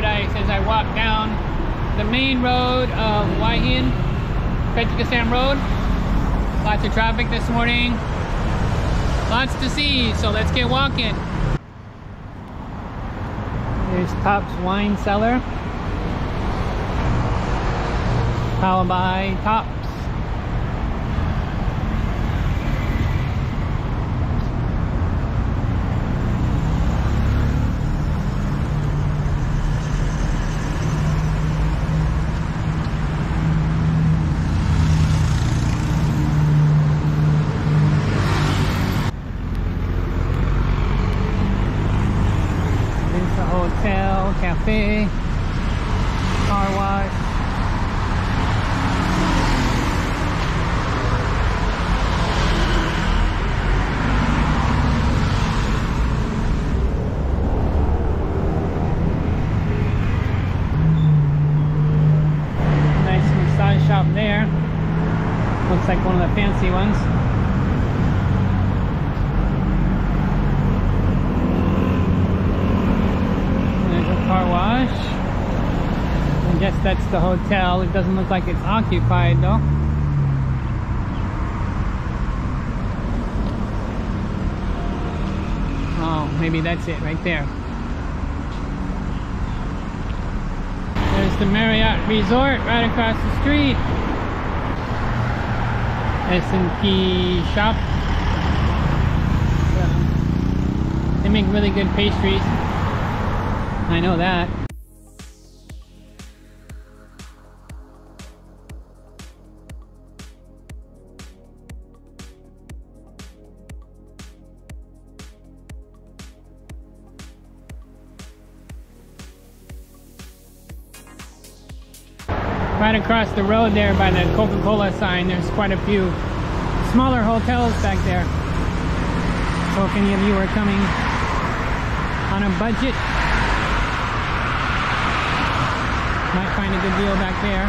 paradise as I walk down the main road of Hua Hin, Petroleum Road. Lots of traffic this morning. Lots to see, so let's get walking. There's Tops Wine Cellar. Powered by Tops. Hotel, cafe, car wash. Nice massage shop there. Looks like one of the fancy ones. Car wash. I guess that's the hotel. It doesn't look like it's occupied though. Oh, maybe that's it right there. There's the Marriott Resort right across the street. S&P shop. They make really good pastries. I know that. Right across the road there by the Coca-Cola sign, there's quite a few smaller hotels back there. So if any of you are coming on a budget, might find a good deal back there.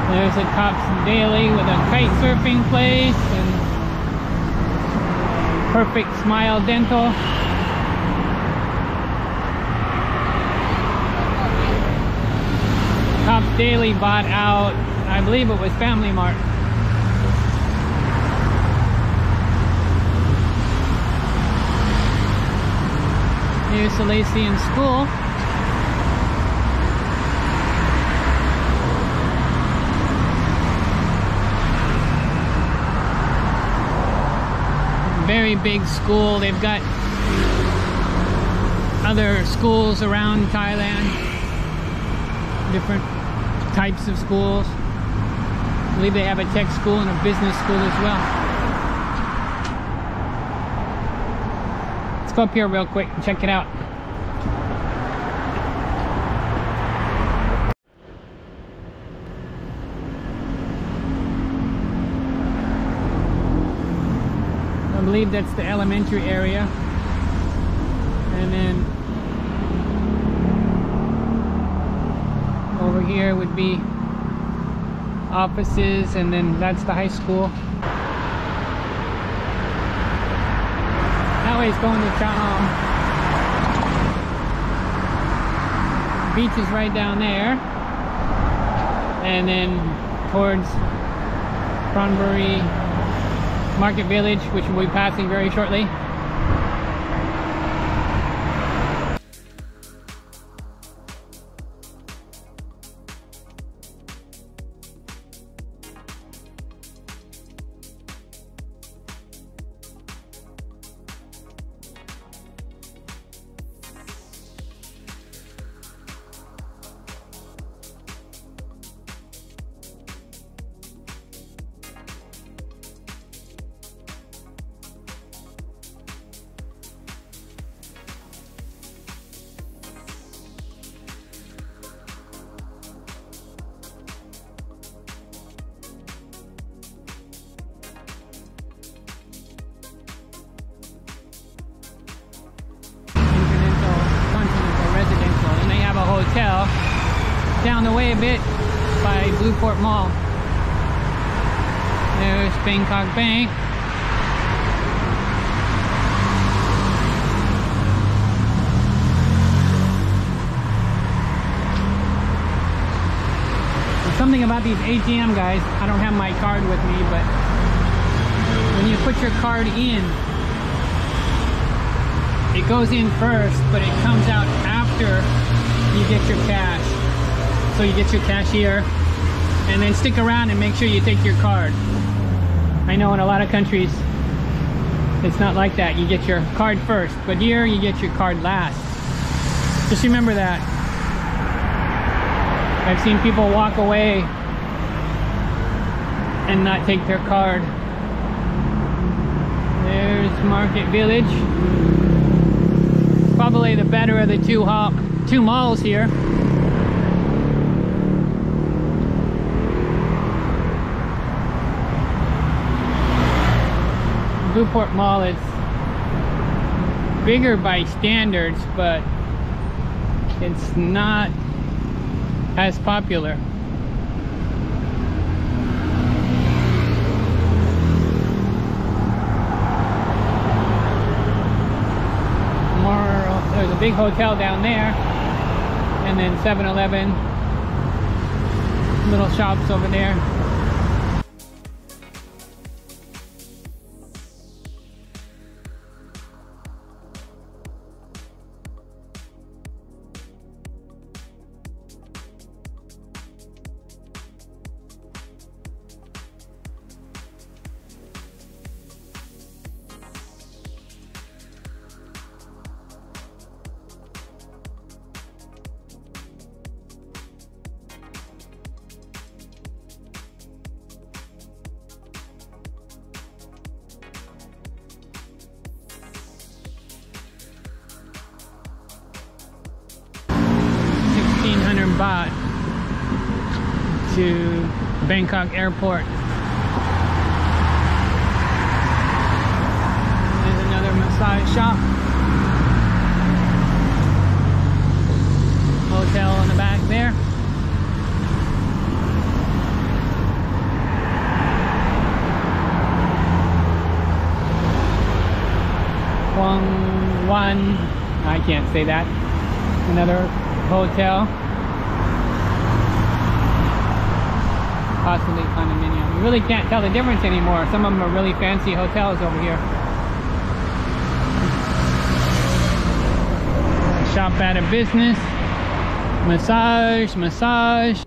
There's a Tops Daily with a kite surfing place and Perfect Smile Dental. Tops Daily bought out, I believe it was Family Mart. Here's Salesian School. Very big school. They've got other schools around Thailand. Different types of schools. I believe they have a tech school and a business school as well. Go up here real quick and check it out. I believe that's the elementary area. And then over here would be offices, and then that's the high school. That way it's going to Cha. Beach is right down there, and then towards Cranberry Market Village, which we'll be passing very shortly. Hotel down the way a bit by Blueport Mall. There's Bangkok Bank. about these ATM guys, I don't have my card with me, but when you put your card in, it goes in first, but it comes out after you get your cash. So you get your cash here, and then stick around and make sure you take your card. I know in a lot of countries, it's not like that. You get your card first, but here you get your card last. Just remember that. I've seen people walk away and not take their card. There's Market Village. Probably the better of the two malls here. Blueport Mall is bigger by standards, but it's not as popular. There's a big hotel down there, and then 7-Eleven, little shops over there. Baht to Bangkok Airport. There's another massage shop. Hotel in the back there. Huang Wan, I can't say that. Another hotel. Possibly condominium. You really can't tell the difference anymore. Some of them are really fancy hotels over here. Shop out of business. Massage, massage.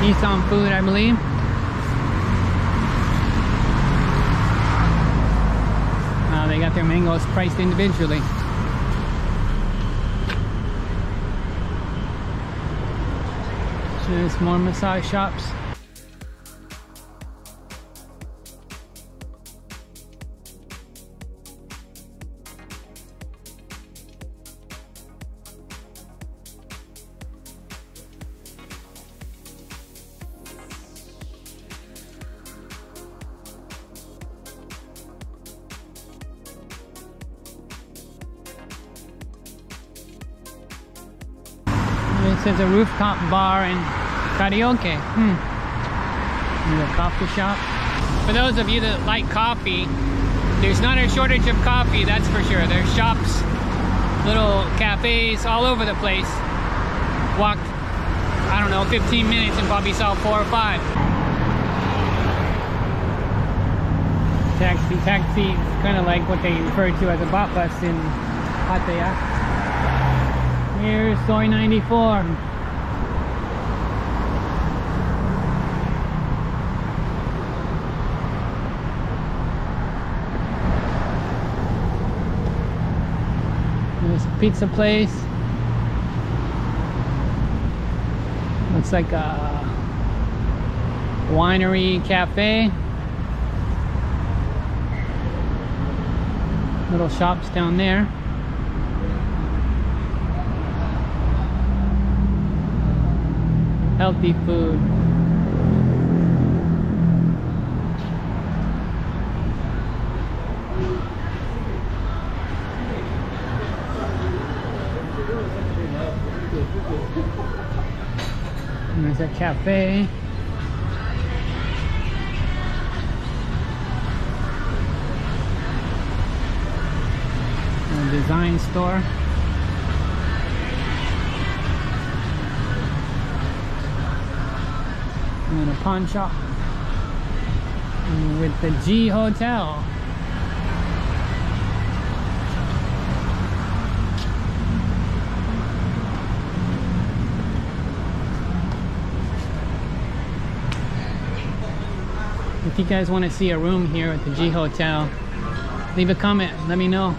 Nissan food, I believe. They got their mangoes priced individually. So there's more massage shops. It says a rooftop bar and karaoke. There's a coffee shop. For those of you that like coffee, there's not a shortage of coffee, that's for sure. There's shops, little cafes all over the place. Walked, I don't know, 15 minutes and probably saw 4 or 5. Taxi is kind of like what they refer to as a bot bus in Pattaya. Here's Soi 94. There's a pizza place. Looks like a winery cafe. Little shops down there. Healthy food. a cafe. A design store. And a pawn shop with the G Hotel. If you guys want to see a room here at the G Hotel, leave a comment, let me know.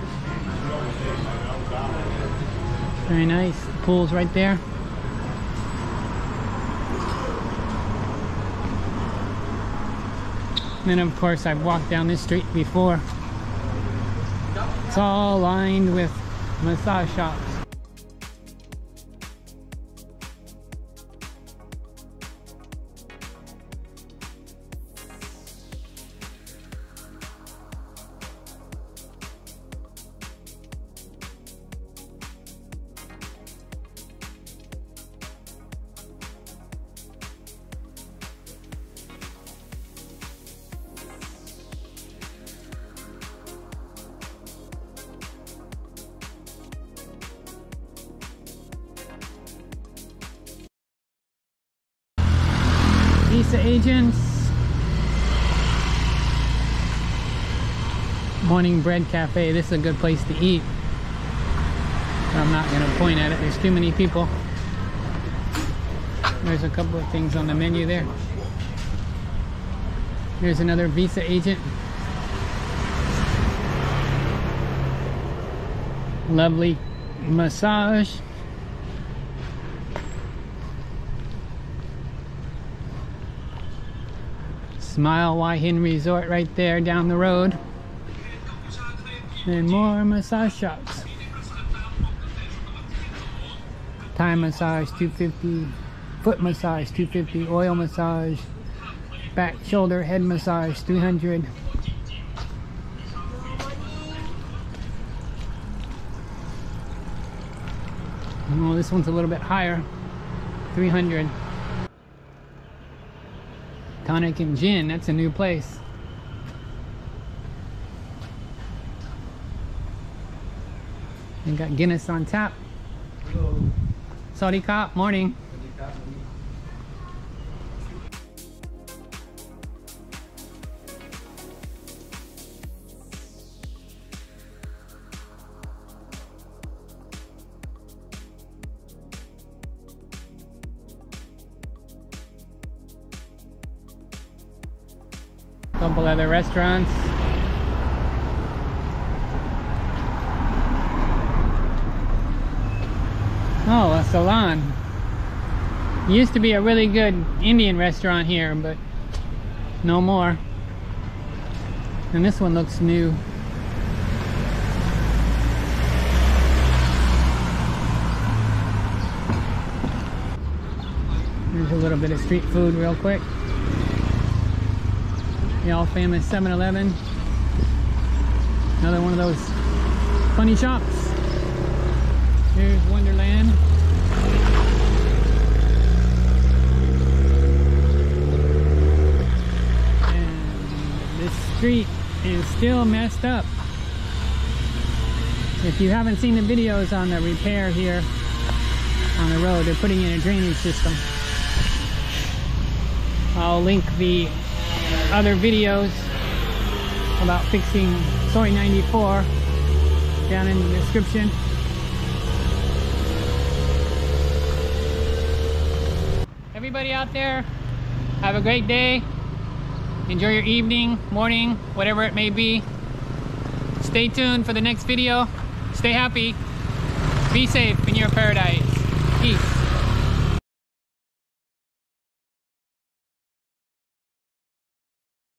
Very nice. The pool's right there. And then of course I've walked down this street before. It's all lined with massage shops. Visa agents. Morning Bread Cafe. This is a good place to eat. I'm not going to point at it. There's too many people. There's a couple of things on the menu there. Here's another Visa agent. Lovely massage. Smile Waihin Resort right there down the road. And more massage shops. Thai massage $250, foot massage $250, oil massage, back, shoulder, head massage $300. Oh, this one's a little bit higher, $300. Tonic and Gin, that's a new place. We got Guinness on tap. Hello. Saudi Cop, morning. Couple other restaurants. Oh, a salon. Used to be a really good Indian restaurant here, but no more. And this one looks new. There's a little bit of street food real quick. The all famous 7-Eleven. Another one of those funny shops. Here's Wonderland. And this street is still messed up. If you haven't seen the videos on the repair here on the road, they're putting in a drainage system. I'll link the other videos about fixing Soi 94 down in the description. Everybody out there, have a great day. Enjoy your evening, morning, whatever it may be. Stay tuned for the next video. Stay happy. Be safe in your paradise. Peace.